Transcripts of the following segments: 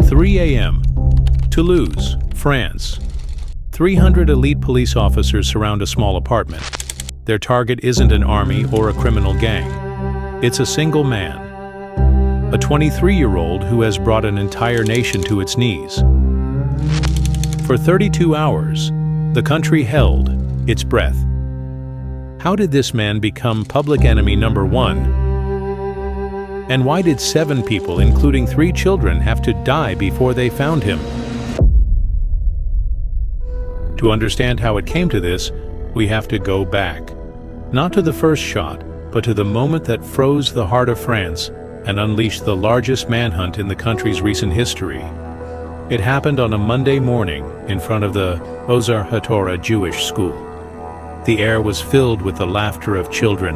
3 a.m. Toulouse, France. 300 elite police officers surround a small apartment. Their target isn't an army or a criminal gang. It's a single man. A 23-year-old who has brought an entire nation to its knees. For 32 hours, the country held its breath. How did this man become public enemy number one? And why did 7 people, including 3 children, have to die before they found him? To understand how it came to this, we have to go back. Not to the first shot, but to the moment that froze the heart of France and unleashed the largest manhunt in the country's recent history. It happened on a Monday morning in front of the Ozar Hatorah Jewish school. The air was filled with the laughter of children.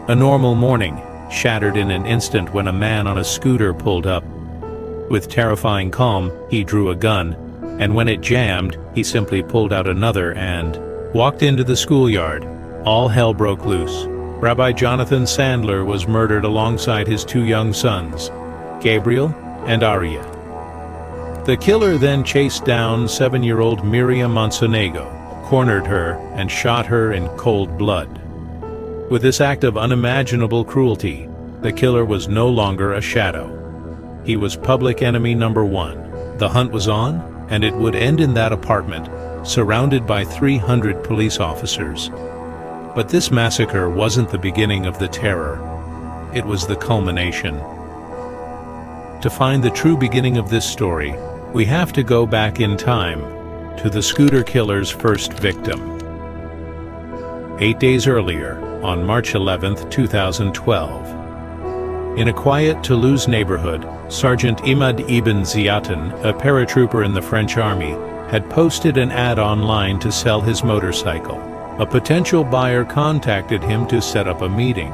A normal morning shattered in an instant when a man on a scooter pulled up. With terrifying calm, he drew a gun, and when it jammed, he simply pulled out another and walked into the schoolyard. All hell broke loose. Rabbi Jonathan Sandler was murdered alongside his 2 young sons, Gabriel and Aria. The killer then chased down 7-year-old Miriam Monsonego, cornered her, and shot her in cold blood. With this act of unimaginable cruelty, the killer was no longer a shadow. He was public enemy number 1. The hunt was on, and it would end in that apartment, surrounded by 300 police officers. But this massacre wasn't the beginning of the terror. It was the culmination. To find the true beginning of this story, we have to go back in time to the scooter killer's first victim. 8 days earlier, on March 11, 2012. In a quiet Toulouse neighborhood, Sergeant Imad Ibn Ziaten, a paratrooper in the French army, had posted an ad online to sell his motorcycle. A potential buyer contacted him to set up a meeting.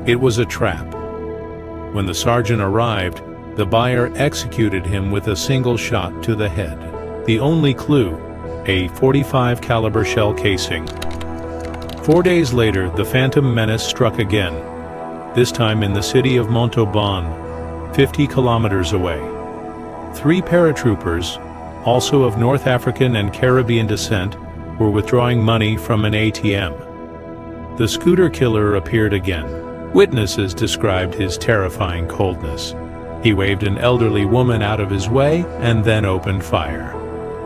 It was a trap. When the sergeant arrived, the buyer executed him with a single shot to the head. The only clue, a .45 caliber shell casing. 4 days later, the Phantom Menace struck again, this time in the city of Montauban, 50 kilometers away. 3 paratroopers, also of North African and Caribbean descent, were withdrawing money from an ATM. The scooter killer appeared again. Witnesses described his terrifying coldness. He waved an elderly woman out of his way and then opened fire.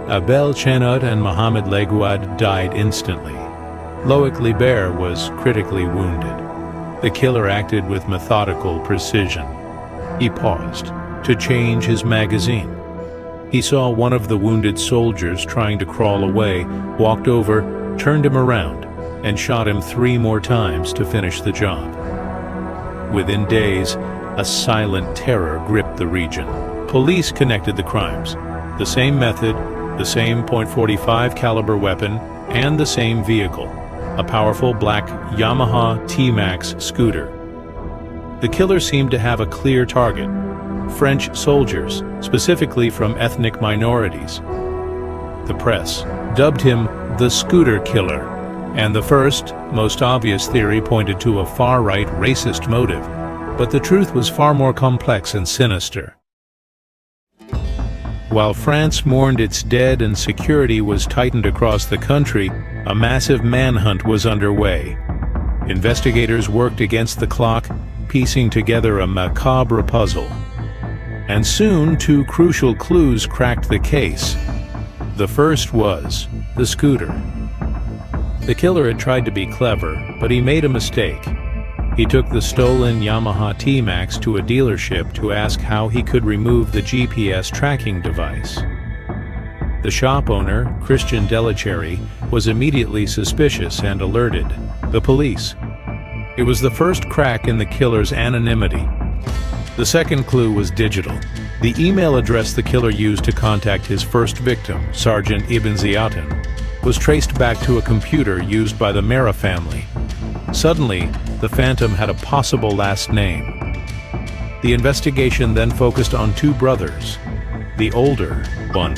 Abel Chenot and Mohamed Merah died instantly. Loic Liber was critically wounded. The killer acted with methodical precision. He paused to change his magazine. He saw one of the wounded soldiers trying to crawl away, walked over, turned him around, and shot him 3 more times to finish the job. Within days, a silent terror gripped the region. Police connected the crimes. The same method, the same .45 caliber weapon, and the same vehicle, a powerful black Yamaha T-Max scooter. The killer seemed to have a clear target: French soldiers, specifically from ethnic minorities. The press dubbed him the scooter killer, and the first, most obvious theory pointed to a far-right racist motive. But the truth was far more complex and sinister. While France mourned its dead and security was tightened across the country, a massive manhunt was underway. Investigators worked against the clock, piecing together a macabre puzzle. And soon 2 crucial clues cracked the case. The first was the scooter. The killer had tried to be clever, but he made a mistake. He took the stolen Yamaha T-Max to a dealership to ask how he could remove the GPS tracking device. The shop owner, Christian Delacherry, was immediately suspicious and alerted the police. It was the first crack in the killer's anonymity. The second clue was digital. The email address the killer used to contact his first victim, Sergeant Ibn Ziaten, was traced back to a computer used by the Merah family. Suddenly, the Phantom had a possible last name. The investigation then focused on 2 brothers, the older one.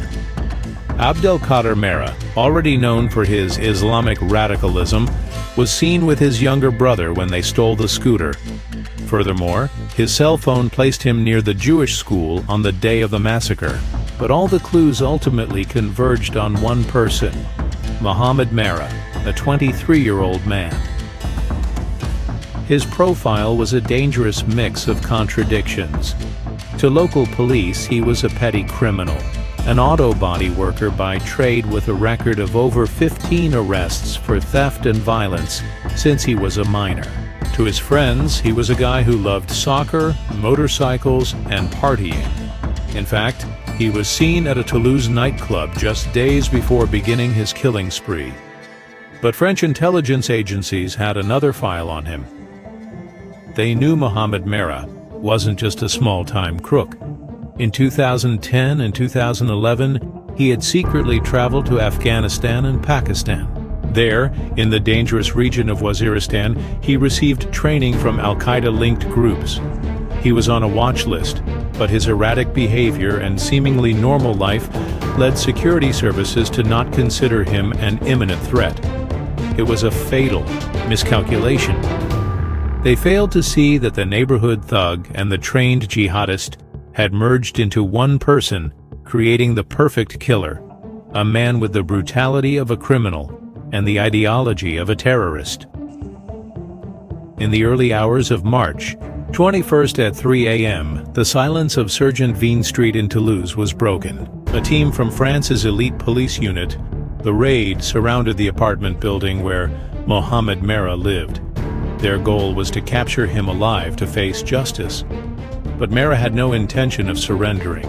Abdelkader Merah, already known for his Islamic radicalism, was seen with his younger brother when they stole the scooter. Furthermore, His cell phone placed him near the Jewish school on the day of the massacre, but all the clues ultimately converged on one person, Mohamed Merah, a 23-year-old man. His profile was a dangerous mix of contradictions. To local police, he was a petty criminal, an auto body worker by trade with a record of over 15 arrests for theft and violence since he was a minor. To his friends, he was a guy who loved soccer, motorcycles, and partying. In fact, he was seen at a Toulouse nightclub just days before beginning his killing spree. But French intelligence agencies had another file on him. They knew Mohamed Merah wasn't just a small-time crook. In 2010 and 2011, he had secretly traveled to Afghanistan and Pakistan. There, in the dangerous region of Waziristan, he received training from al-Qaeda-linked groups. He was on a watch list, but his erratic behavior and seemingly normal life led security services to not consider him an imminent threat. It was a fatal miscalculation. They failed to see that the neighborhood thug and the trained jihadist had merged into one person, creating the perfect killer, a man with the brutality of a criminal and the ideology of a terrorist. In the early hours of March 21st at 3 a.m., the silence of Sergeant Veen Street in Toulouse was broken. A team from France's elite police unit, the Raid, surrounded the apartment building where Mohamed Merah lived. Their goal was to capture him alive to face justice. But Merah had no intention of surrendering.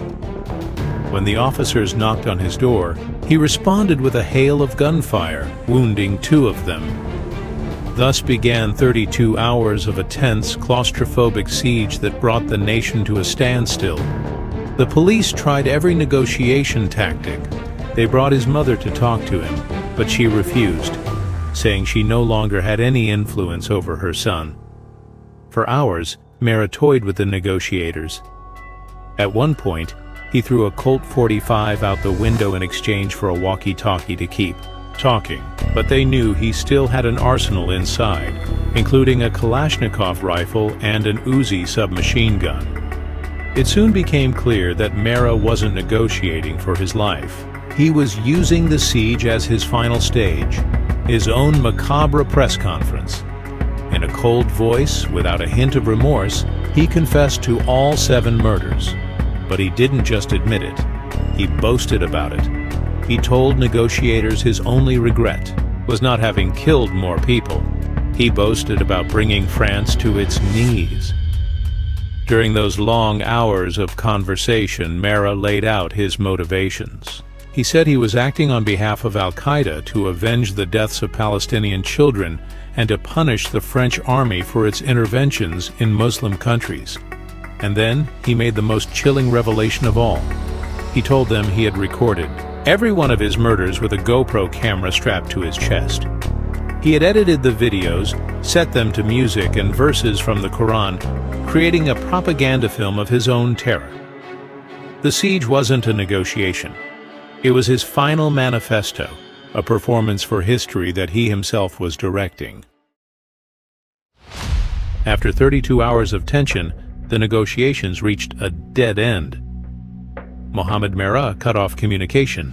When the officers knocked on his door, he responded with a hail of gunfire, wounding 2 of them. Thus began 32 hours of a tense, claustrophobic siege that brought the nation to a standstill. The police tried every negotiation tactic. They brought his mother to talk to him, but she refused, saying she no longer had any influence over her son. For hours, Merah toyed with the negotiators. At one point, he threw a Colt 45 out the window in exchange for a walkie-talkie to keep talking, but they knew he still had an arsenal inside, including a Kalashnikov rifle and an Uzi submachine gun. It soon became clear that Merah wasn't negotiating for his life. He was using the siege as his final stage, his own macabre press conference. In a cold voice, without a hint of remorse, he confessed to all 7 murders. But he didn't just admit it, he boasted about it. He told negotiators his only regret was not having killed more people. He boasted about bringing France to its knees. During those long hours of conversation, Merah laid out his motivations. He said he was acting on behalf of al-Qaeda to avenge the deaths of Palestinian children and to punish the French army for its interventions in Muslim countries. And then he made the most chilling revelation of all. He told them he had recorded every one of his murders with a GoPro camera strapped to his chest. He had edited the videos, set them to music and verses from the Quran, creating a propaganda film of his own terror. The siege wasn't a negotiation. It was his final manifesto, a performance for history that he himself was directing. After 32 hours of tension, the negotiations reached a dead end. Mohamed Merah cut off communication.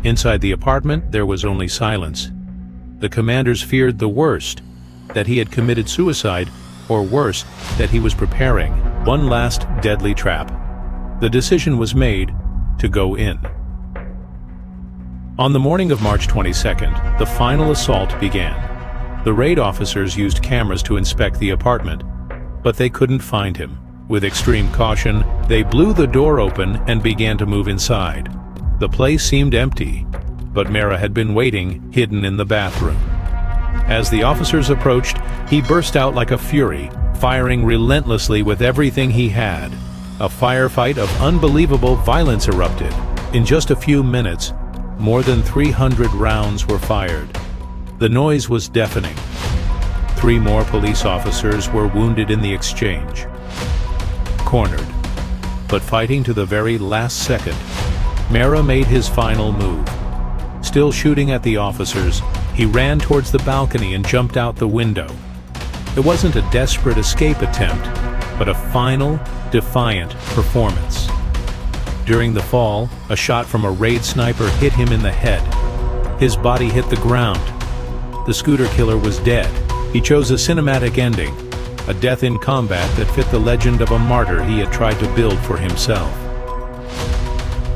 Inside the apartment, there was only silence. The commanders feared the worst, that he had committed suicide, or worse, that he was preparing one last deadly trap. The decision was made to go in. On the morning of March 22nd, the final assault began. The raid officers used cameras to inspect the apartment, but they couldn't find him. With extreme caution, they blew the door open and began to move inside. The place seemed empty, but Merah had been waiting, hidden in the bathroom. As the officers approached, he burst out like a fury, firing relentlessly with everything he had. A firefight of unbelievable violence erupted. In just a few minutes, more than 300 rounds were fired. The noise was deafening. 3 more police officers were wounded in the exchange. Cornered, but fighting to the very last second, Merah made his final move. Still shooting at the officers, he ran towards the balcony and jumped out the window. It wasn't a desperate escape attempt. but a final, defiant performance. During the fall, a shot from a raid sniper hit him in the head. His body hit the ground. The scooter killer was dead. He chose a cinematic ending, a death in combat that fit the legend of a martyr he had tried to build for himself.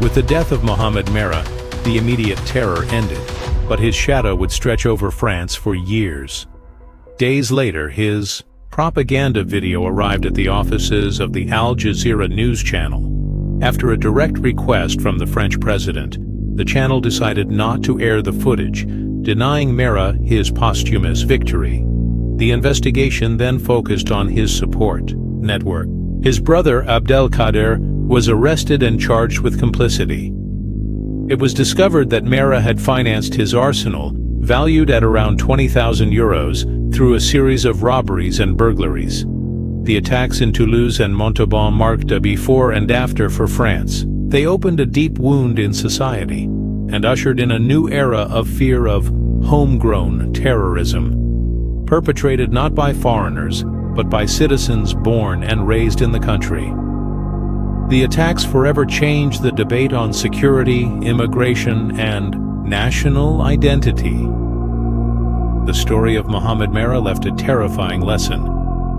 With the death of Mohamed Merah, the immediate terror ended, but his shadow would stretch over France for years. Days later, his propaganda video arrived at the offices of the Al Jazeera news channel. After a direct request from the French president, the channel decided not to air the footage, denying Merah his posthumous victory. The investigation then focused on his support network. His brother Abdelkader was arrested and charged with complicity. It was discovered that Merah had financed his arsenal, valued at around 20,000 euros, through a series of robberies and burglaries. The attacks in Toulouse and Montauban marked a before and after for France. They opened a deep wound in society and ushered in a new era of fear of homegrown terrorism, perpetrated not by foreigners, but by citizens born and raised in the country. The attacks forever changed the debate on security, immigration, and national identity. The story of Mohamed Merah left a terrifying lesson.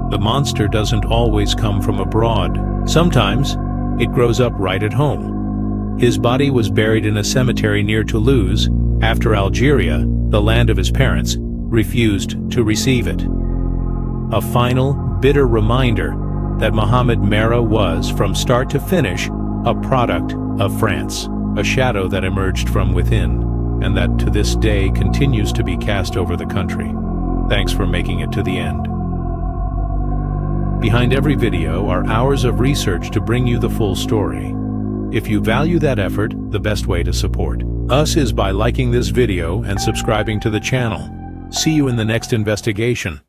The monster doesn't always come from abroad. Sometimes it grows up right at home. His body was buried in a cemetery near Toulouse after Algeria, the land of his parents, refused to receive it. A final, bitter reminder that Mohamed Merah was, from start to finish, a product of France, a shadow that emerged from within, and that to this day continues to be cast over the country. Thanks for making it to the end. Behind every video are hours of research to bring you the full story. If you value that effort, the best way to support us is by liking this video and subscribing to the channel. See you in the next investigation.